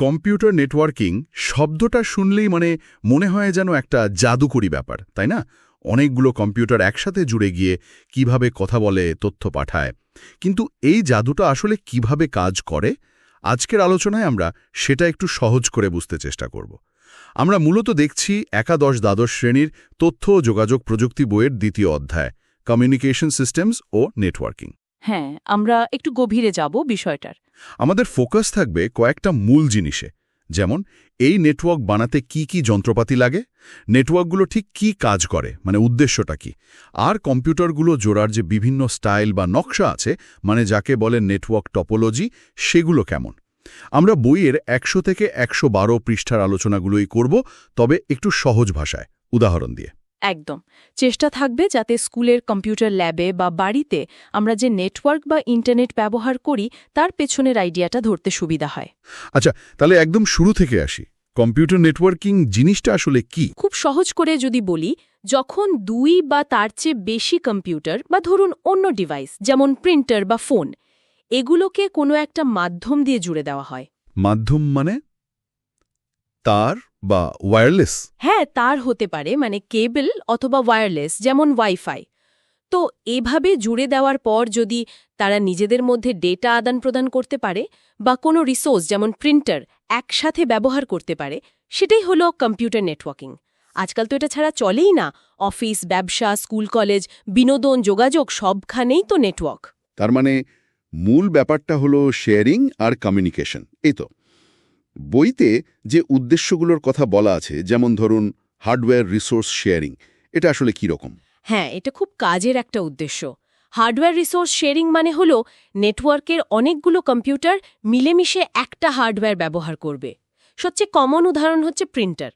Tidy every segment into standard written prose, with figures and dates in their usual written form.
Computer networking শব্দটা শুনলেই মনে হয় যেন একটা জাদুকরি ব্যাপার, তাই না? অনেকগুলো কম্পিউটার একসাথে জুড়ে গিয়ে কিভাবে কথা বলে, তথ্য পাঠায়। কিন্তু এই জাদুটা আসলে কিভাবে কাজ করে? আজকের আলোচনায় আমরা সেটা একটু সহজ করে বুঝতে চেষ্টা করব। আমরা মূলত দেখছি একাদশ-দ্বাদশ শ্রেণীর তথ্য ও যোগাযোগ প্রযুক্তি বইয়ের দ্বিতীয় অধ্যায়, কমিউনিকেশন সিস্টেমস ও নেটওয়ার্কিং। হ্যাঁ, আমরা একটু গভীরে যাব বিষয়টার। আমাদের ফোকাস থাকবে কয়েকটা মূল জিনিসে, যেমন এই নেটওয়ার্ক বানাতে কি কি যন্ত্রপাতি লাগে, নেটওয়ার্কগুলো ঠিক কি কাজ করে, উদ্দেশ্যটা কি, আর কম্পিউটারগুলো জোড়ার যে বিভিন্ন স্টাইল বা নকশা আছে, যাকে বলে নেটওয়ার্ক টপোলজি, সেগুলো কেমন। আমরা বইয়ের 100 থেকে 112 পৃষ্ঠার আলোচনাগুলোই করব, তবে একটু সহজ ভাষায়, উদাহরণ দিয়ে। একদম। চেষ্টা থাকবে যাতে স্কুলের কম্পিউটার ল্যাবে বা বাড়িতে আমরা যে নেটওয়ার্ক বা ইন্টারনেট ব্যবহার করি তার পেছনের আইডিয়াটা ধরতে সুবিধা হয়। আচ্ছা, তাহলে একদম শুরু থেকে আসি। কম্পিউটার নেটওয়ার্কিং জিনিসটা আসলে কি? খুব সহজ করে যদি বলি, যখন 2 বা তার চেয়ে বেশি কম্পিউটার বা ধরুন অন্য ডিভাইস যেমন প্রিন্টার বা ফোন, এগুলোকে কোনো একটা মাধ্যম দিয়ে জুড়ে দেওয়া হয়। মাধ্যম তার বা ওয়্যারলেস? হ্যাঁ, তার হতে পারে, কেবল অথবা ওয়্যারলেস, যেমন ওয়াইফাই। তো এভাবে জুড়ে দেওয়ার পর যদি তারা নিজেদের মধ্যে ডেটা আদান প্রদান করতে পারে বা কোনো রিসোর্স যেমন প্রিন্টার একসাথে ব্যবহার করতে পারে, সেটাই হলো কম্পিউটার নেটওয়ার্কিং। আজকাল তো এটা ছাড়া চলেই না। অফিস, ব্যবসা, স্কুল, কলেজ, বিনোদন, যোগাযোগ সবখানেই তো নেটওয়ার্ক। তার মূল ব্যাপারটা হলো শেয়ারিং আর কমিউনিকেশন। এই তো বইতে যে উদ্দেশ্যগুলোর কথা বলা আছে, যেমন ধরুন হার্ডওয়্যার রিসোর্স শেয়ারিং, এটা আসলে কি রকম? হ্যাঁ, এটা খুব কাজের একটা উদ্দেশ্য। হার্ডওয়্যার রিসোর্স শেয়ারিং হলো নেটওয়ার্কের অনেকগুলো কম্পিউটার মিলেমিশে একটা হার্ডওয়্যার ব্যবহার করবে। সবচেয়ে কমন উদাহরণ হচ্ছে প্রিন্টার।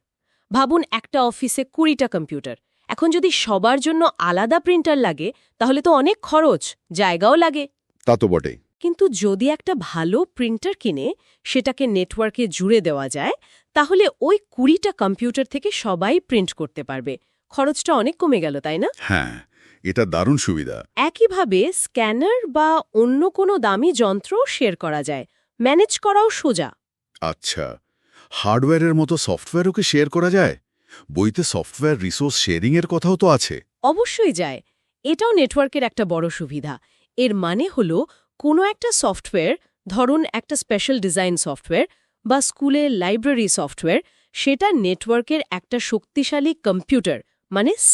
ভাবুন, একটা অফিসে 20টা কম্পিউটার। এখন যদি সবার জন্য আলাদা প্রিন্টার লাগে, তাহলে তো অনেক খরচ, জায়গাও লাগে। তা তো বটেই। কিন্তু যদি একটা ভালো প্রিন্টার কিনে সেটাকে নেটওয়ার্কে জুড়ে দেওয়া যায়, তাহলে ওই 20টা কম্পিউটার থেকে সবাই প্রিন্ট করতে পারবে। খরচটা অনেক কমে গেল, তাই না? হ্যাঁ, এটা দারুণ সুবিধা। একইভাবে স্ক্যানার বা অন্য কোনো দামি যন্ত্র শেয়ার করা যায়, ম্যানেজ করাও সোজা। আচ্ছা, হার্ডওয়্যারের মতো সফটওয়্যারও কি শেয়ার করা যায়? বইতে সফটওয়্যার রিসোর্স শেয়ারিংয়ের কথাও তো আছে। অবশ্যই যায়। এটাও নেটওয়ার্কের একটা বড় সুবিধা। এর হলো কোনো একটা সফটওয়্যার, ধরুন একটা স্পেশাল ডিজাইন সফটওয়্যার বা স্কুলের লাইব্রেরি সফটওয়্যার, সেটা নেটওয়ার্কের একটা শক্তিশালী কম্পিউটার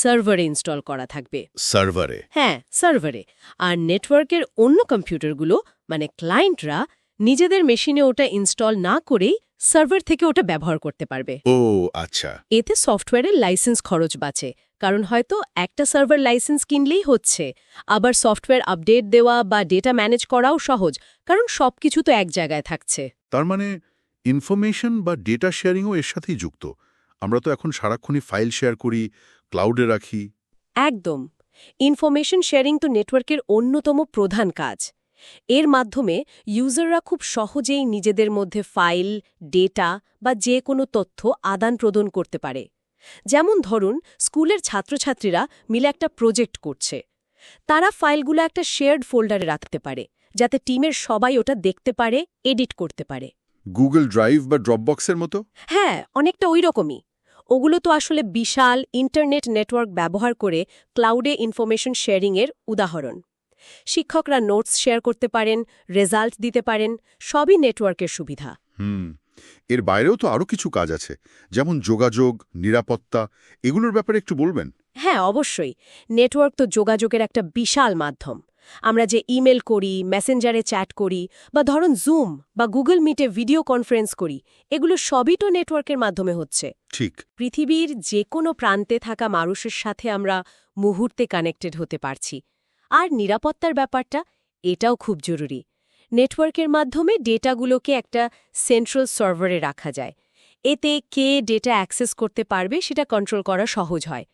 সার্ভারে ইনস্টল করা থাকবে। সার্ভারে? হ্যাঁ, সার্ভারে। আর নেটওয়ার্কের অন্য কম্পিউটারগুলো ক্লায়েন্টরা নিজেদের মেশিনে ওটা ইনস্টল না করেই সার্ভার থেকে ওটা ব্যবহার করতে পারবে। ও আচ্ছা। এতে সফটওয়্যারের লাইসেন্স খরচ বাঁচে, কারণ হয়তো একটা সার্ভার লাইসেন্স কিনলেই হচ্ছে। আবার সফটওয়্যার আপডেট দেওয়া বা ডেটা ম্যানেজ করাও সহজ, কারণ সবকিছু তো এক জায়গায় থাকছে। তার ইনফরমেশন বা ডেটা শেয়ারিংও এর সাথেই যুক্ত। আমরা তো এখন সারাক্ষণই ফাইল শেয়ার করি, ক্লাউডে রাখি। একদম। ইনফরমেশন শেয়ারিং তো নেটওয়ার্কের অন্যতম প্রধান কাজ। এর মাধ্যমে ইউজাররা খুব সহজেই নিজেদের মধ্যে ফাইল, ডেটা বা যে কোনো তথ্য আদান প্রদান করতে পারে। যেমন ধরুন, স্কুলের ছাত্রছাত্রীরা মিলে একটা প্রজেক্ট করছে। তারা ফাইলগুলো একটা শেয়ার্ড ফোল্ডারে রাখতে পারে, যাতে টিমের সবাই ওটা দেখতে পারে, এডিট করতে পারে। গুগল ড্রাইভ বা ড্রপবক্সের মতো? হ্যাঁ, অনেকটা ওই রকমই। ওগুলো তো আসলে বিশাল ইন্টারনেট নেটওয়ার্ক ব্যবহার করে ক্লাউডে ইনফরমেশন শেয়ারিংয়ের উদাহরণ। শিক্ষকরা নোটস শেয়ার করতে পারেন, রেজাল্ট দিতে পারেন, সবই নেটওয়ার্কের সুবিধা। এর বাইরেও তো আরও কিছু কাজ আছে, যেমন যোগাযোগ, নিরাপত্তা, এগুলোর ব্যাপারে একটু বলবেন? হ্যাঁ, অবশ্যই। নেটওয়ার্ক তো যোগাযোগের একটা বিশাল মাধ্যম। আমরা যে ইমেল করি, মেসেঞ্জারে চ্যাট করি, বা ধরুন জুম বা গুগল মিটে ভিডিও কনফারেন্স করি, এগুলো সবই তো নেটওয়ার্কের মাধ্যমে হচ্ছে। ঠিক। পৃথিবীর যে কোনো প্রান্তে থাকা মানুষের সাথে আমরা মুহূর্তে কানেক্টেড হতে পারছি। আর নিরাপত্তার ব্যাপারটা, এটাও খুব জরুরি। নেটওয়ার্কের মাধ্যমে ডেটাগুলোকে একটা সেন্ট্রাল সার্ভারে রাখা যায়। এতে কে ডেটা অ্যাক্সেস করতে পারবে সেটা কন্ট্রোল করা সহজ হয়,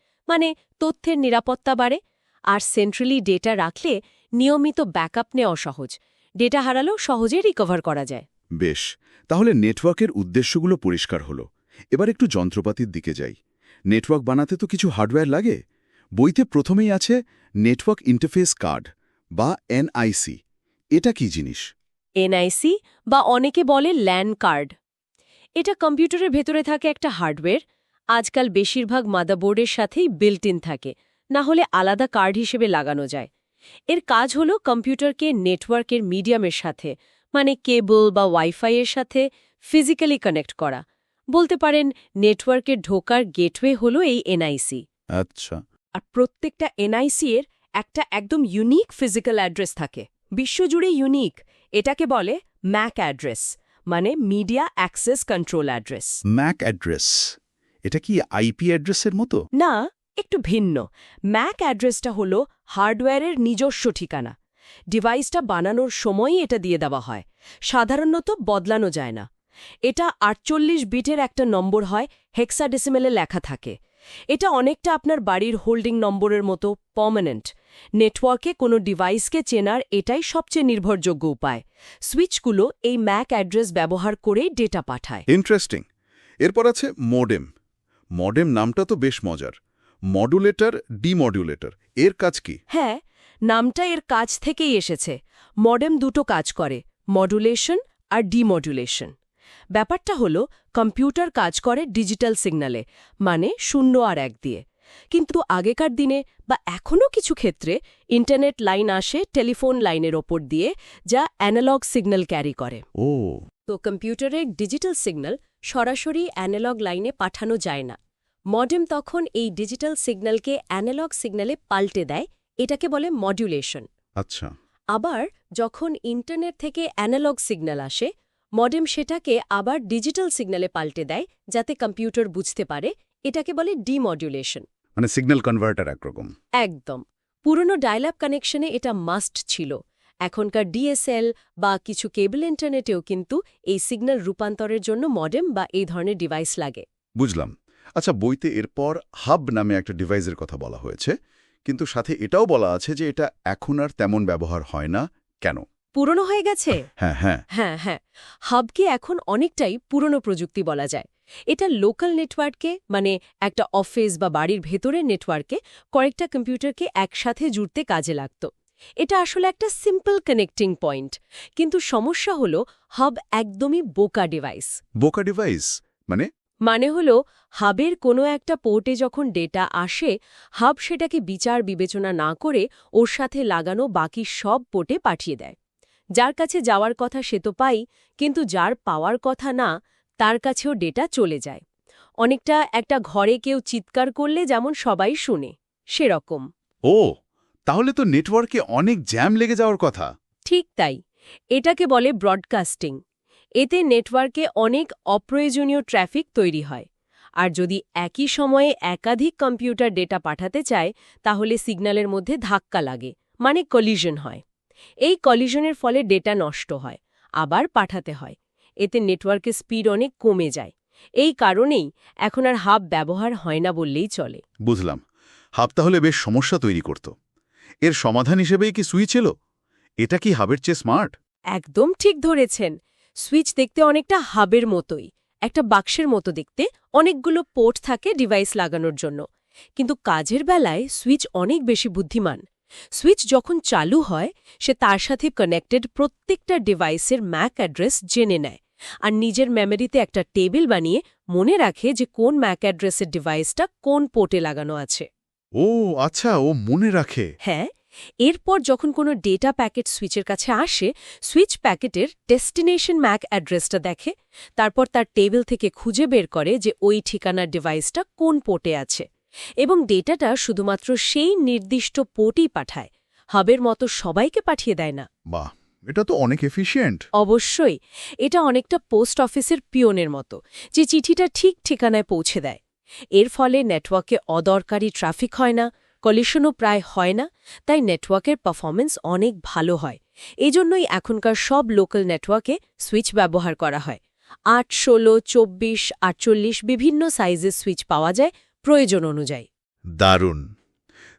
তথ্যের নিরাপত্তা বাড়ে। আর সেন্ট্রালি ডেটা রাখলে নিয়মিত ব্যাকআপ নেওয়া সহজ, ডেটা হারালেও সহজে রিকভার করা যায়। বেশ, তাহলে নেটওয়ার্কের উদ্দেশ্যগুলো পরিষ্কার হলো। এবার একটু যন্ত্রপাতির দিকে যাই। নেটওয়ার্ক বানাতে তো কিছু হার্ডওয়্যার লাগে। বইতে প্রথমেই আছে নেটওয়ার্ক ইন্টারফেস কার্ড বা এনআইসি। এটা কি জিনিস? এনআইসি বা অনেকে বলে ল্যান কার্ড। এটা কম্পিউটারের ভেতরে থাকে একটা হার্ডওয়্যার। আজকাল বেশিরভাগ মাদারবোর্ডের সাথেই বিল্ট ইন থাকে, না হলে আলাদা কার্ড হিসেবে লাগানো যায়। এর কাজ হলো কম্পিউটারকে নেটওয়ার্কের মিডিয়ামের সাথে, মানে কেবল বা ওয়াইফাই এর সাথে ফিজিক্যালি কানেক্ট করা। বলতে পারেন নেটওয়ার্কে ঢোকার গেটওয়ে হলো এই এনআইসি। আচ্ছা। আর প্রত্যেকটা এনআইসি এর একটা একদম ইউনিক ফিজিক্যাল অ্যাড্রেস থাকে, বিশ্বজুড়ে ইউনিক। এটাকে বলে ম্যাক অ্যাড্রেস, মানে media access control address. Mac address এটা কি আইপি অ্যাড্রেসের মতো? না, একটু ভিন্ন। ম্যাক অ্যাড্রেসটা হলো হার্ডওয়্যারের নিজস্ব ঠিকানা। ডিভাইসটা বানানোর সময়ই এটা দিয়ে দেওয়া হয়, সাধারণত বদলানো যায় না। এটা 48 বিটের একটা নম্বর হয়, হেক্সাডেসিমেলে লেখা থাকে। এটা অনেকটা আপনার বাড়ির হোল্ডিং নম্বরের মতো পার্মানেন্ট। নেটওয়ার্কে কোনো ডিভাইসকে চেনার এটাই সবচেয়ে নির্ভরযোগ্য উপায়। সুইচগুলো এই ম্যাক অ্যাড্রেস ব্যবহার করেই ডেটা পাঠায়। ইন্টারেস্টিং। এরপর আছে মডেম। মডেম নামটা তো বেশ মজার। মডুলেটর, ডিমডুলেটর, এর কাজ কি? হ্যাঁ, নামটা এর কাজ থেকেই এসেছে। মডেম দুটো কাজ করে, মডুলেশন আর ডিমডুলেশন। ব্যাপারটা হলো কম্পিউটার কাজ করে ডিজিটাল সিগন্যালে, মানে 0 আর 1 দিয়ে। কিন্তু আগেকার দিনে বা এখনও কিছু ক্ষেত্রে ইন্টারনেট লাইন আসে টেলিফোন লাইনের ওপর দিয়ে, যা অ্যানালগ সিগন্যাল ক্যারি করে। ও, তো কম্পিউটারের ডিজিটাল সিগন্যাল সরাসরি অ্যানালগ লাইনে পাঠানো যায় না। মডেম তখন এই ডিজিটাল সিগন্যালকে অ্যানালগ সিগন্যালে পাল্টে দেয়, এটাকে বলে মডুলেশন। আচ্ছা। আবার যখন ইন্টারনেট থেকে অ্যানালগ সিগন্যাল আসে, মডেম সেটাকে আবার ডিজিটাল সিগন্যালে পাল্টে দেয়, যাতে কম্পিউটার বুঝতে পারে, এটাকে বলে ডিমডুলেশন। মানে সিগন্যাল কনভার্টার একরকম। একদম। পুরনো ডায়াল-আপ কানেকশনে এটা মাস্ট ছিল। এখনকার ডিএসএল বা কিছু কেবল ইন্টারনেটেও কিন্তু এই সিগন্যাল রূপান্তরের জন্য মডেম বা এই ধরনের ডিভাইস লাগে। বুঝলাম। আচ্ছা, বইতে এরপর হাব নামে একটা ডিভাইসের কথা বলা হয়েছে, কিন্তু সাথে এটাও বলা আছে যে এটা এখন আর তেমন ব্যবহার হয় না। কেন? পুরনো হয়ে গেছে? হ্যাঁ হ্যাঁ। হ্যাঁ, হাবকে এখন অনেকটাই পুরনো প্রযুক্তি বলা যায়। এটা লোকাল নেটওয়ার্কে, মানে একটা অফিস বা বাড়ির ভেতরের নেটওয়ার্কে কয়েকটা কম্পিউটারকে একসাথে জুড়তে কাজে লাগত। এটা আসলে একটা সিম্পল কানেক্টিং পয়েন্ট। কিন্তু সমস্যা হলো হাব একদমই বোকা ডিভাইস। বোকা ডিভাইস মানে হলো হাবের কোনো একটা পোর্টে যখন ডেটা আসে, হাব সেটাকে বিচার বিবেচনা না করে ওর সাথে লাগানো বাকি সব পোর্টে পাঠিয়ে দেয়। যার কাছে যাওয়ার কথা সে তো পাই, কিন্তু যার পাওয়ার কথা না, তার কাছেও ডেটা চলে যায়। অনেকটা একটা ঘরে কেউ চিৎকার করলে যেমন সবাই শুনে, সেরকম। ও, তাহলে তো নেটওয়ার্কে অনেক জ্যাম লেগে যাওয়ার কথা। ঠিক তাই। এটাকে বলে ব্রডকাস্টিং। এতে নেটওয়ার্কে অনেক অপ্রয়োজনীয় ট্র্যাফিক তৈরি হয়। আর যদি একই সময়ে একাধিক কম্পিউটার ডেটা পাঠাতে চায়, তাহলে সিগন্যালের মধ্যে ধাক্কা লাগে, মানে কলিশন হয়। এই কলিশনের ফলে ডেটা নষ্ট হয়, আবার পাঠাতে হয়। এতে নেটওয়ার্কের স্পিড অনেক কমে যায়। এই কারণেই এখন আর হাব ব্যবহার হয় না বললেই চলে। বুঝলাম। হাব তাহলে বেশ সমস্যা তৈরি করত। এর সমাধান হিসেবেই কি সুইচ এলো? এটা কি হাবের চেয়ে স্মার্ট? একদম ঠিক ধরেছেন। সুইচ দেখতে অনেকটা হাবের মতোই, একটা বাক্সের মতো দেখতে, অনেকগুলো পোর্ট থাকে ডিভাইস লাগানোর জন্য। কিন্তু কাজের বেলায় সুইচ অনেক বেশি বুদ্ধিমান। সুইচ যখন চালু হয়, সে তার সাথে কানেক্টেড প্রত্যেকটা ডিভাইসের ম্যাক অ্যাড্রেস জেনে নেয়, আর নিজের মেমোরিতে একটা টেবিল বানিয়ে মনে রাখে যে কোন ম্যাক অ্যাড্রেসের ডিভাইসটা কোন পোর্টে লাগানো আছে। ও আচ্ছা, ও মনে রাখে। হ্যাঁ, এরপর যখন কোনো ডেটা প্যাকেট সুইচের কাছে আসে, সুইচ প্যাকেটের ডেস্টিনেশন ম্যাক অ্যাড্রেসটা দেখে, তারপর তার টেবিল থেকে খুঁজে বের করে যে ওই ঠিকানার ডিভাইসটা কোন পোর্টে আছে, এবং ডেটাটা শুধুমাত্র সেই নির্দিষ্ট পোর্টেই পাঠায়, হাবের মতো সবাইকে পাঠিয়ে দেয় না। বাহ, এটা তো অনেক এফিশিয়েন্ট। অবশ্যই। এটা অনেকটা পোস্ট অফিসের পিয়নের মতো, যে চিঠিটা ঠিক ঠিকানায় পৌঁছে দেয়। এর ফলে নেটওয়ার্কে অদরকারি ট্রাফিক হয় না, কলিশনও প্রায় হয় না, তাই নেটওয়ার্কের পারফরমেন্স অনেক ভালো হয়। এজন্যই এখনকার সব লোকাল নেটওয়ার্কে সুইচ ব্যবহার করা হয়। 8, 16, 24, 48 বিভিন্ন সাইজের সুইচ পাওয়া যায় প্রয়োজন অনুযায়ী। দারুণ।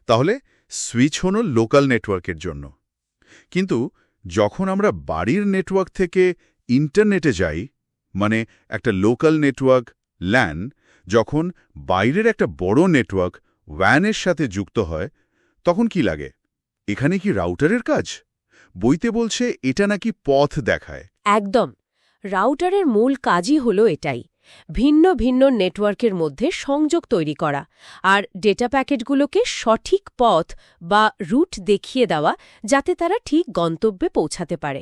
তাহলে সুইচ হলো লোকাল নেটওয়ার্কের জন্য। কিন্তু যখন আমরা বাড়ির নেটওয়ার্ক থেকে ইন্টারনেটে যাই, মানে একটা লোকাল নেটওয়ার্ক ল্যান, যখন বাইরের একটা বড় নেটওয়ার্ক ওয়্যানের সাথে যুক্ত হয়, তখন কি লাগে? এখানে কি রাউটারের কাজ? বইতে বলছে এটা নাকি পথ দেখায়। একদম। রাউটারের মূল কাজই হলো এটাই। ভিন্ন ভিন্ন নেটওয়ার্কের মধ্যে সংযোগ তৈরি করা আর ডেটা প্যাকেটগুলোকে সঠিক পথ বা রুট দেখিয়ে দেওয়া যাতে তারা ঠিক গন্তব্যে পৌঁছাতে পারে।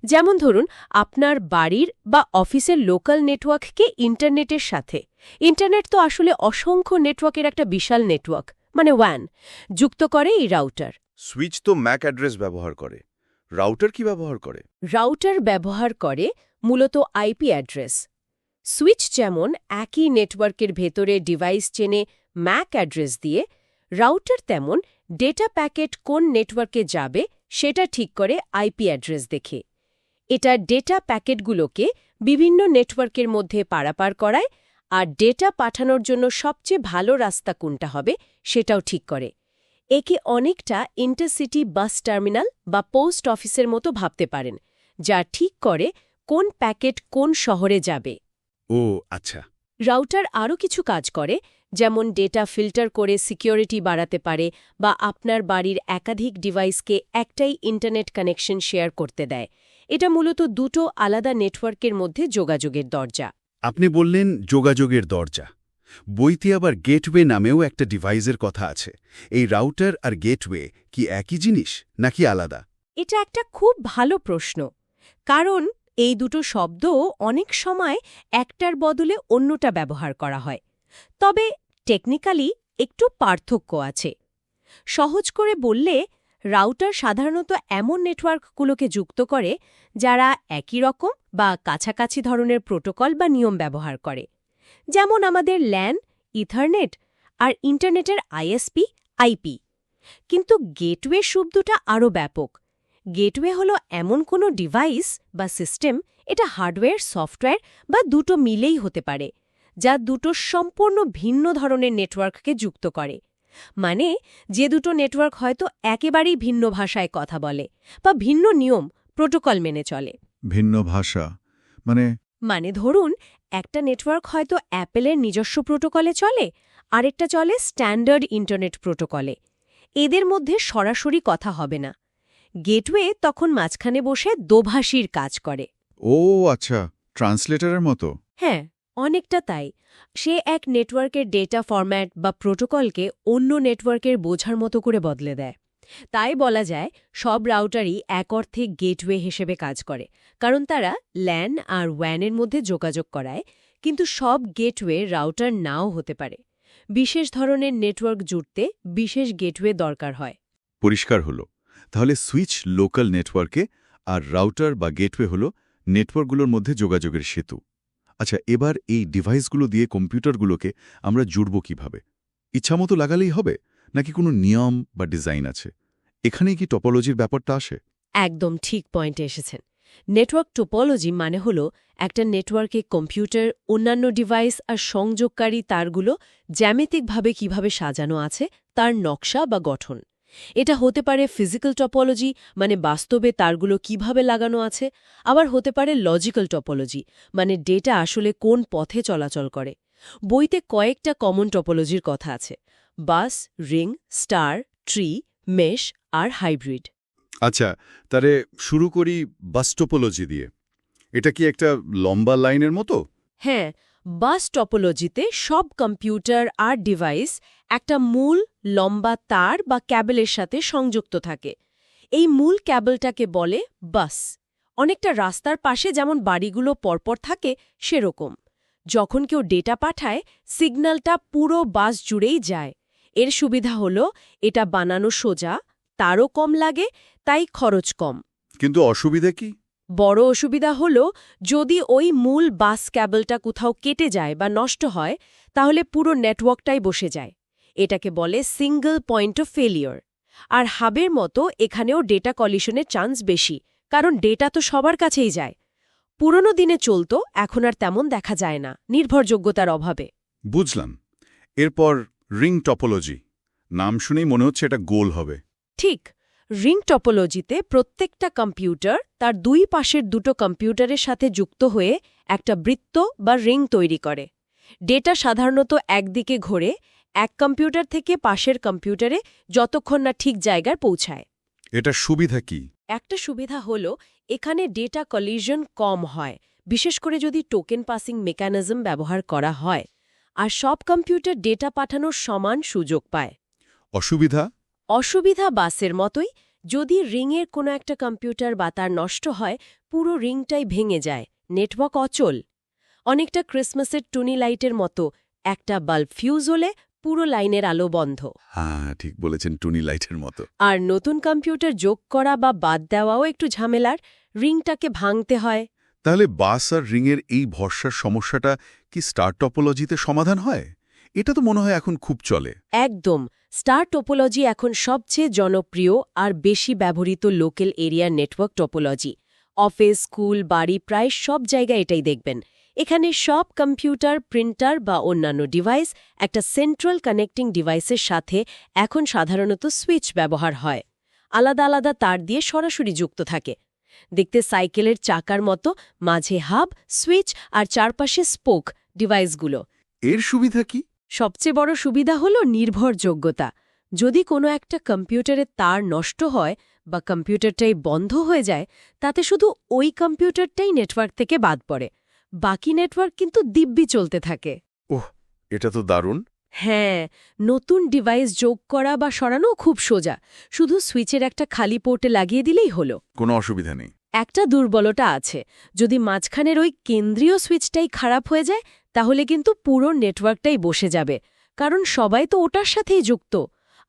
যেমন ধরুন আপনার বাড়ির বা অফিসের লোকাল নেটওয়ার্ককে ইন্টারনেটের সাথে, ইন্টারনেট তো আসলে অসংখ্য নেটওয়ার্কের একটা বিশাল নেটওয়ার্ক মানে ওয়ান, যুক্ত করে এই রাউটার। সুইচ তো ম্যাক অ্যাড্রেস ব্যবহার করে, রাউটার কি ব্যবহার করে? রাউটার ব্যবহার করে মূলত আইপি অ্যাড্রেস। সুইচ যেমন একই নেটওয়ার্কের ভেতরে ডিভাইস চেনে ম্যাক অ্যাড্রেস দিয়ে, রাউটার তেমন ডেটা প্যাকেট কোন নেটওয়ার্কে যাবে সেটা ঠিক করে আইপি অ্যাড্রেস দেখে। এটা ডেটা প্যাকেটগুলোকে বিভিন্ন নেটওয়ার্কের মধ্যে পারাপার করায় আর ডেটা পাঠানোর জন্য সবচেয়ে ভালো রাস্তা কোনটা হবে সেটাও ঠিক করে। একে অনেকটা ইন্টারসিটি বাস টার্মিনাল বা পোস্ট অফিসের মতো ভাবতে পারেন, যা ঠিক করে কোন প্যাকেট কোন শহরে যাবে। ও আচ্ছা। রাউটার আরও কিছু কাজ করে, যেমন ডেটা ফিল্টার করে সিকিউরিটি বাড়াতে পারে বা আপনার বাড়ির একাধিক ডিভাইসকে একটাই ইন্টারনেট কানেকশন শেয়ার করতে দেয়। এটা মূলত দুটো আলাদা নেটওয়ার্কের মধ্যে যোগাযোগের দরজা। আপনি বললেন যোগাযোগের দরজা। বইতে আবার গেটওয়ে নামেও একটা ডিভাইসের কথা আছে। এই রাউটার আর গেটওয়ে কি একই জিনিস নাকি আলাদা? এটা একটা খুব ভালো প্রশ্ন, কারণ এই দুটো শব্দ অনেক সময় একটার বদলে অন্যটা ব্যবহার করা হয়। তবে টেকনিক্যালি একটু পার্থক্য আছে। সহজ করে বললে, রাউটার সাধারণত এমন নেটওয়ার্কগুলোকে যুক্ত করে যারা একই রকম বা কাছাকাছি ধরনের প্রোটোকল বা নিয়ম ব্যবহার করে, যেমন আমাদের ল্যান, ইথারনেট আর ইন্টারনেটের আইএসপি, আইপি। কিন্তু গেটওয়ে শব্দটা আরও ব্যাপক। গেটওয়ে হলো এমন কোনো ডিভাইস বা সিস্টেম, এটা হার্ডওয়্যার, সফটওয়্যার বা দুটো মিলেই হতে পারে, যা দুটো সম্পূর্ণ ভিন্ন ধরনের নেটওয়ার্ককে যুক্ত করে। মানে যে দুটো নেটওয়ার্ক হয়তো একেবারেই ভিন্ন ভাষায় কথা বলে বা ভিন্ন নিয়ম, প্রোটোকল মেনে চলে। ভিন্ন ভাষা মানে ধরুন একটা নেটওয়ার্ক হয়তো অ্যাপেলের নিজস্ব প্রোটোকলে চলে, আরেকটা চলে স্ট্যান্ডার্ড ইন্টারনেট প্রোটোকলে। এদের মধ্যে সরাসরি কথা হবে না। গেটওয়ে তখন মাঝখানে বসে দোভাষীর কাজ করে। ও আচ্ছা, ট্রান্সলেটরের মতো। হ্যাঁ, অনেকটা তাই। সে এক নেটওয়ার্কের ডেটা ফরম্যাট বা প্রোটোকলকে অন্য নেটওয়ার্কের বোঝার মতো করে বদলে দেয়। তাই বলা যায় সব রাউটারই এক অর্থে গেটওয়ে হিসেবে কাজ করে, কারণ তারা ল্যান আর ওয়্যানের মধ্যে যোগাযোগ করায়। কিন্তু সব গেটওয়ে রাউটার নাও হতে পারে। বিশেষ ধরনের নেটওয়ার্ক জুড়তে বিশেষ গেটওয়ে দরকার হয়। পরিষ্কার হলো। তাহলে সুইচ লোকাল নেটওয়ার্কে আর রাউটার বা গেটওয়ে হলো নেটওয়ার্কগুলোর মধ্যে যোগাযোগের সেতু। আচ্ছা, এবার এই ডিভাইসগুলো দিয়ে কম্পিউটারগুলোকে আমরা জুড়ব কিভাবে? ইচ্ছামতো লাগালেই হবে নাকি কোনো নিয়ম বা ডিজাইন আছে? এখানেই কি টপোলজির ব্যাপারটা আসে? একদম ঠিক পয়েন্টে এসেছেন। নেটওয়ার্ক টোপোলজি মানে হল একটা নেটওয়ার্কে কম্পিউটার, অন্যান্য ডিভাইস আর সংযোগকারী তারগুলো জ্যামিতিকভাবে কিভাবে সাজানো আছে তার নকশা বা গঠন। এটা হতে পারে ফিজিক্যাল টপোলজি, মানে বাস্তবে তারগুলো কিভাবে লাগানো আছে, আবার হতে পারে লজিক্যাল টপোলজি, মানে ডেটা আসলে কোন পথে চলাচল করে। বইতে কয়েকটা কমন টপোলজির কথা আছে: বাস, রিং, স্টার, ট্রি, মেশ আর হাইব্রিড। আচ্ছা, তাহলে শুরু করি বাস টোপোলজি দিয়ে। এটা কি একটা লম্বা লাইনের মতো? হ্যাঁ, বাস টপোলজিতে সব কম্পিউটার আর ডিভাইস একটা মূল লম্বা তার বা ক্যাবেলের সাথে সংযুক্ত থাকে। এই মূল ক্যাবেলটাকে বলে বাস। অনেকটা রাস্তার পাশে যেমন বাড়িগুলো পরপর থাকে সেরকম। যখন কেউ ডেটা পাঠায়, সিগন্যালটা পুরো বাস জুড়েই যায়। এর সুবিধা হলো এটা বানানো সোজা, তারও কম লাগে, তাই খরচ কম। কিন্তু অসুবিধা কি? বড় অসুবিধা হলো যদি ওই মূল বাস ক্যাবলটা কোথাও কেটে যায় বা নষ্ট হয়, তাহলে পুরো নেটওয়ার্কটাই বসে যায়। এটাকে বলে সিঙ্গল পয়েন্ট অফ ফেলিওর। আর হাবের মতো এখানেও ডেটা কলিশনের চান্স বেশি, কারণ ডেটা তো সবার কাছেই যায়। পুরনো দিনে চলত, এখন আর তেমন দেখা যায় না, নির্ভরযোগ্যতার অভাবে। বুঝলাম। এরপর রিং টপোলজি। নাম শুনেই মনে হচ্ছে এটা গোল হবে। ঠিক। রিং টপোলজিতে প্রত্যেকটা কম্পিউটার তার দুই পাশের দুটো কম্পিউটারের সাথে যুক্ত হয়ে একটা বৃত্ত বা রিং তৈরি করে। ডেটা সাধারণত একদিকে ঘোরে, এক কম্পিউটার থেকে পাশের কম্পিউটারে, যতক্ষণ না ঠিক জায়গায় পৌঁছায়। এটা সুবিধা কি? একটা সুবিধা হলো এখানে ডেটা কলিশন কম হয়, বিশেষ করে যদি টোকেন পাসিং মেকানিজম ব্যবহার করা হয় আর সব কম্পিউটার ডেটা পাঠানোর সমান সুযোগ পায়। অসুবিধা? অসুবিধা বাসের মতোই, যদি রিংয়ের কোনো একটা কম্পিউটার বা তার নষ্ট হয়, পুরো রিংটাই ভেঙে যায়, নেটওয়ার্ক অচল। অনেকটা ক্রিসমাসের টুনি লাইটের মতো, একটা বাল্ব ফিউজ হলে পুরো লাইনের আলো বন্ধ। হ্যাঁ, ঠিক বলেছেন, টুনি লাইটের মতো। আর নতুন কম্পিউটার যোগ করা বা বাদ দেওয়াও একটু ঝামেলার, রিংটাকে ভাঙতে হয়। তাহলে বাস আর রিংয়ের এই ভরসার সমস্যাটা কি স্টার টপোলজিতে সমাধান হয়? এটা তো মনে হয় এখন খুব চলে। একদম। স্টার টোপোলজি এখন সবচেয়ে জনপ্রিয় আর বেশি ব্যবহৃত local area network topology. Office, school, বাড়ি প্রায় সব জায়গায় এটাই দেখবেন। এখানে সব কম্পিউটার, প্রিন্টার বা অন্যান্য ডিভাইস একটা সেন্ট্রাল কানেক্টিং ডিভাইসের সাথে এখন সাধারণত সুইচ ব্যবহার হয়। আলাদা আলাদা তার দিয়ে সরাসরি যুক্ত থাকে। দেখতে সাইকেলের চাকার মতো, মাঝে হাব, সুইচ আর চারপাশে স্পোক ডিভাইসগুলো। এর সুবিধা কি? সবচেয়ে বড় সুবিধা হলো নির্ভরযোগ্যতা। যদি কোনো একটা কম্পিউটারের তার নষ্ট হয় বা কম্পিউটারটাই বন্ধ হয়ে যায়, তাতে শুধু ওই কম্পিউটারটাই নেটওয়ার্ক থেকে বাদ পড়ে, বাকি নেটওয়ার্ক কিন্তু দিব্যি চলতে থাকে। ওহ, এটা তো দারুণ। হ্যাঁ, নতুন ডিভাইস যোগ করা বা সরানো খুব সোজা, শুধু সুইচের একটা খালি পোর্টে লাগিয়ে দিলেই হলো। কোনো অসুবিধা নেই। একটা দুর্বলতা আছে, যদি মাঝখানের ওই কেন্দ্রীয় সুইচটাই খারাপ হয়ে যায়, তাহলে কিন্তু পুরো নেটওয়ার্কটাই বসে যাবে, কারণ সবাই তো ওটার সাথেই যুক্ত।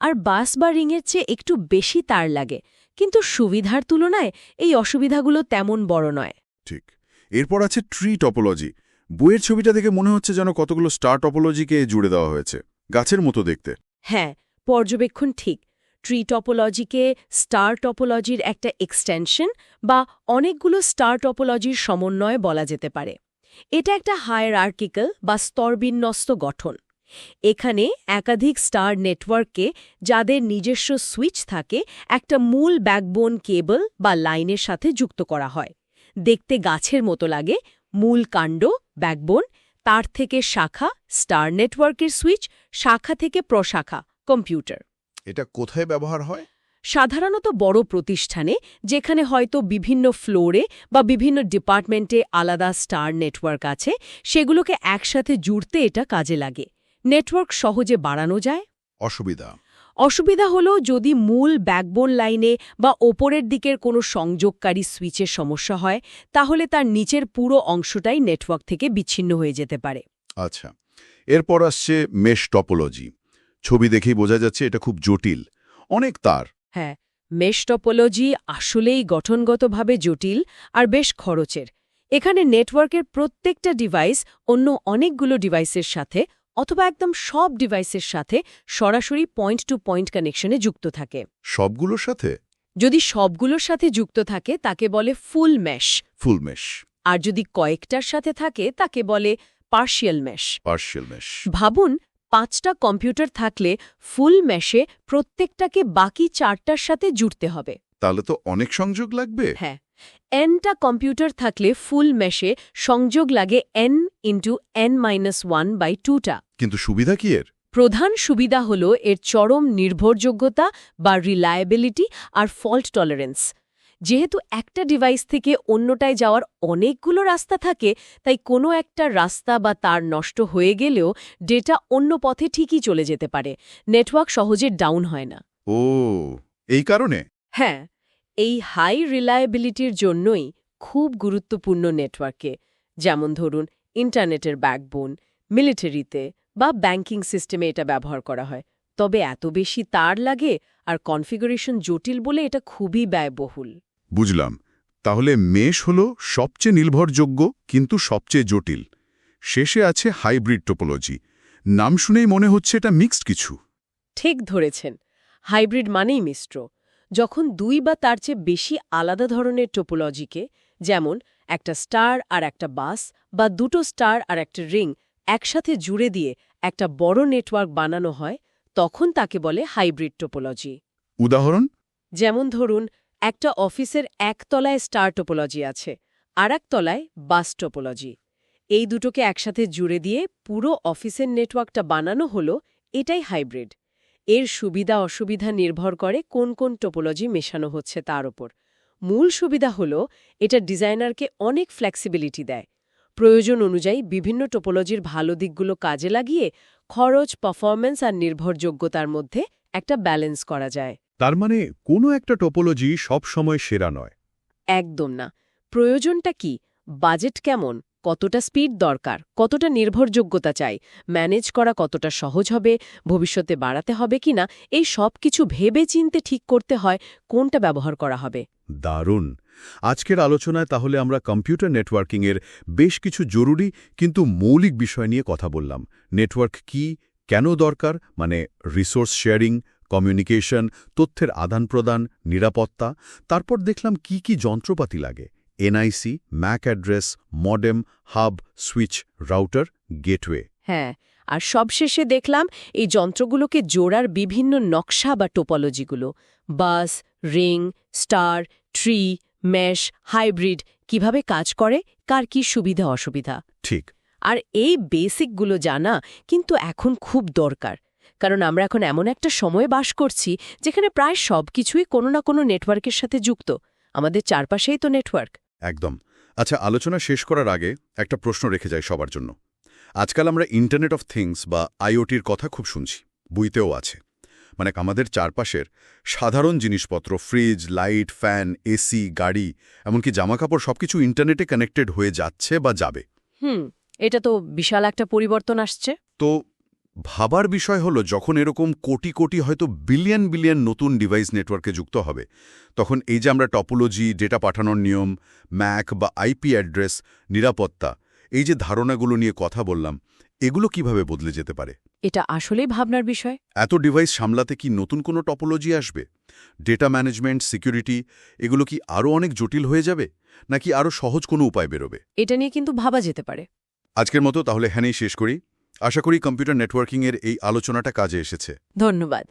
আর বাস বা রিংয়ের চেয়ে একটু বেশি তার লাগে, কিন্তু সুবিধার তুলনায় এই অসুবিধাগুলো তেমন বড় নয়। ঠিক। এরপর আছে ট্রি টপোলজি। বইয়ের ছবিটা দেখে মনে হচ্ছে যেন কতগুলো স্টার টপোলজিকে জুড়ে দেওয়া হয়েছে, গাছের মতো দেখতে। হ্যাঁ, পর্যবেক্ষণ ঠিক। ট্রি টপোলজিকে স্টার টপোলজির একটা এক্সটেনশন বা অনেকগুলো স্টার টপোলজির সমন্বয় বলা যেতে পারে। এটা একটা হায়ারার্কিক্যাল বা স্তরবিন্যস্ত গঠন। এখানে একাধিক স্টার নেটওয়ার্ককে, যাদের নিজস্ব সুইচ থাকে, একটা মূল ব্যাকবোন কেবল বা লাইনের সাথে যুক্ত করা হয়। দেখতে গাছের মতো লাগে, মূল কাণ্ড ব্যাকবোন, তার থেকে শাখা স্টার নেটওয়ার্কের সুইচ, শাখা থেকে প্রশাখা কম্পিউটার। এটা কোথায় ব্যবহার হয়? সাধারণত বড় প্রতিষ্ঠানে, যেখানে হয়তো বিভিন্ন ফ্লোরে বা বিভিন্ন ডিপার্টমেন্টে আলাদা স্টার নেটওয়ার্ক আছে, সেগুলোকে একসাথে জুড়তে এটা কাজে লাগে। নেটওয়ার্ক সহজে বাড়ানো যায়। অসুবিধা হলো যদি মূল ব্যাকবোন লাইনে বা ওপরের দিকের কোনো সংযোগকারী সুইচের সমস্যা হয়, তাহলে তার নিচের পুরো অংশটাই নেটওয়ার্ক থেকে বিচ্ছিন্ন হয়ে যেতে পারে। আচ্ছা, এরপর আসছে মেশ টপোলজি। ছবি দেখেই বোঝা যাচ্ছে এটা খুব জটিল, অনেক তার। হ্যাঁ, মেশ টপোলজি আসলেই গঠনগতভাবে জটিল আর বেশ খরচের। এখানে নেটওয়ার্কের প্রত্যেকটা ডিভাইস অন্য অনেকগুলো ডিভাইসের সাথে অথবা একদম সব ডিভাইসের সাথে সরাসরি পয়েন্ট টু পয়েন্ট কানেকশনে যুক্ত থাকে। সবগুলোর সাথে? যদি সবগুলোর সাথে যুক্ত থাকে তাকে বলে ফুল মেশ। ফুল মেশ। আর যদি কয়েকটার সাথে থাকে তাকে বলে পার্শিয়াল মেশ। Partial mesh. ভাবুন, 5টা কম্পিউটার থাকলে ফুল মেশে প্রত্যেকটাকে বাকি 4টার সাথে জুড়তে হবে। তাহলে তো অনেক সংযোগ লাগবে। হ্যাঁ, nটা কম্পিউটার থাকলে ফুল মেশে সংযোগ লাগে n*n-1/2টা। কিন্তু সুবিধা কি এর? প্রধান সুবিধা হল এর চরম নির্ভরযোগ্যতা বা রিলায়েবিলিটি আর ফল্ট টলারেন্স। যেহেতু একটা ডিভাইস থেকে অন্যটায় যাওয়ার অনেকগুলো রাস্তা থাকে, তাই কোনো একটা রাস্তা বা তার নষ্ট হয়ে গেলেও ডেটা অন্য পথে ঠিকই চলে যেতে পারে, নেটওয়ার্ক সহজে ডাউন হয় না। ও, এই কারণে? হ্যাঁ, এই হাই রিলায়েবিলিটির জন্যই খুব গুরুত্বপূর্ণ নেটওয়ার্কে, যেমন ধরুন ইন্টারনেটের ব্যাকবোন, মিলিটারিতে বা ব্যাংকিং সিস্টেমে এটা ব্যবহার করা হয়। তবে এত বেশি তার লাগে আর কনফিগারেশন জটিল বলে এটা খুবই ব্যয়বহুল। বুঝলাম। তাহলে মেশ হল সবচেয়ে নির্ভরযোগ্য কিন্তু সবচেয়ে জটিল। শেষে আছে হাইব্রিড টোপোলজি। নাম শুনেই মনে হচ্ছে এটা মিক্সড কিছু। ঠিক ধরেছেন, হাইব্রিড মানেই মিশ্র। যখন 2 বা তার চেয়ে বেশি আলাদা ধরনের টোপোলজিকে, যেমন একটা স্টার আর একটা বাস বা দুটো স্টার আর একটা রিং একসাথে জুড়ে দিয়ে একটা বড় নেটওয়ার্ক বানানো হয়, তখন তাকে বলে হাইব্রিড টোপোলজি। উদাহরণ? যেমন ধরুন, একটা অফিসের একতলায় স্টার টোপোলজি আছে, আর এক তলায় বাস টোপোলজি। এই দুটোকে একসাথে জুড়ে দিয়ে পুরো অফিসের নেটওয়ার্কটা বানানো হলো, এটাই হাইব্রিড। এর সুবিধা অসুবিধা নির্ভর করে কোন কোন টোপোলজি মেশানো হচ্ছে তার ওপর। মূল সুবিধা হলো এটা ডিজাইনারকে অনেক ফ্লেক্সিবিলিটি দেয়। প্রয়োজন অনুযায়ী বিভিন্ন টোপোলজির ভালো দিকগুলো কাজে লাগিয়ে খরচ, পারফরম্যান্স আর নির্ভরযোগ্যতার মধ্যে একটা ব্যালেন্স করা যায়। তার মানে কোনো একটা টোপোলজি সব সময় সেরা নয়। একদম না। প্রয়োজনটা কি, বাজেট কেমন, কতটা স্পিড দরকার, কতটা নির্ভরযোগ্যতা চাই, ম্যানেজ করা কতটা সহজ হবে, ভবিষ্যতে বাড়াতে হবে কিনা, এই সব কিছু ভেবে চিনতে ঠিক করতে হয় কোনটা ব্যবহার করা হবে। দারুণ। আজকের আলোচনায় তাহলে আমরা কম্পিউটার নেটওয়ার্কিংয়ের বেশ কিছু জরুরি কিন্তু মৌলিক বিষয় নিয়ে কথা বললাম। নেটওয়ার্ক কি, কেন দরকার, মানে রিসোর্স শেয়ারিং, কমিউনিকেশন, তথ্যের আদান-প্রদান, নিরাপত্তা। তারপর দেখলাম কি কি যন্ত্রপাতি লাগে: NIC, Mac address, modem, hub, switch, router, gateway. হ্যাঁ, আর সবশেষে দেখলাম এই যন্ত্রগুলোকে জোড়ার বিভিন্ন নকশা বা টোপোলজিগুলো, bus, ring, star, tree, mesh, hybrid, কিভাবে কাজ করে, কার কি সুবিধা অসুবিধা। ঠিক। আর এই বেসিকগুলো জানা কিন্তু এখন খুব দরকার, কারণ আমরা এখন এমন একটা সময়ে বাস করছি যেখানে প্রায় সবকিছুই কোনো না কোনো নেটওয়ার্কের সাথে যুক্ত। আমাদের চারপাশেই তো নেটওয়ার্ক। একদম। আচ্ছা, আলোচনা শেষ করার আগে একটা প্রশ্ন রেখে যাই সবার জন্য। আজকাল আমরা ইন্টারনেট অফ থিংস বা আইওটির কথা খুব শুনছি, বইতেও আছে। মানে আমাদের চারপাশের সাধারণ জিনিসপত্র, ফ্রিজ, লাইট, ফ্যান, এসি, গাড়ি, এমনকি জামাকাপড় সবকিছু ইন্টারনেটে কানেক্টেড হয়ে যাচ্ছে বা যাবে। এটা তো বিশাল একটা পরিবর্তন আসছে। তো ভাবার বিষয় হলো, যখন এরকম কোটি কোটি, হয়তো বিলিয়ন বিলিয়ন নতুন ডিভাইস নেটওয়ার্কে যুক্ত হবে, তখন এই যে আমরা টপোলজি, ডেটা পাঠানোর নিয়ম, ম্যাক বা আইপি অ্যাড্রেস, নিরাপত্তা, এই যে ধারণাগুলো নিয়ে কথা বললাম, এগুলো কিভাবে বদলে যেতে পারে? এটা আসলেই ভাবনার বিষয়। এত ডিভাইস সামলাতে কি নতুন কোনো টপোলজি আসবে? ডেটা ম্যানেজমেন্ট, সিকিউরিটি, এগুলো কি আরও অনেক জটিল হয়ে যাবে, নাকি আরও সহজ কোনো উপায় বেরোবে? এটা নিয়ে কিন্তু ভাবা যেতে পারে। আজকের মতো তাহলে হ্যানেই শেষ করি। আশা করি কম্পিউটার নেটওয়ার্কিংয়ের এই আলোচনাটা কাজে এসেছে। ধন্যবাদ।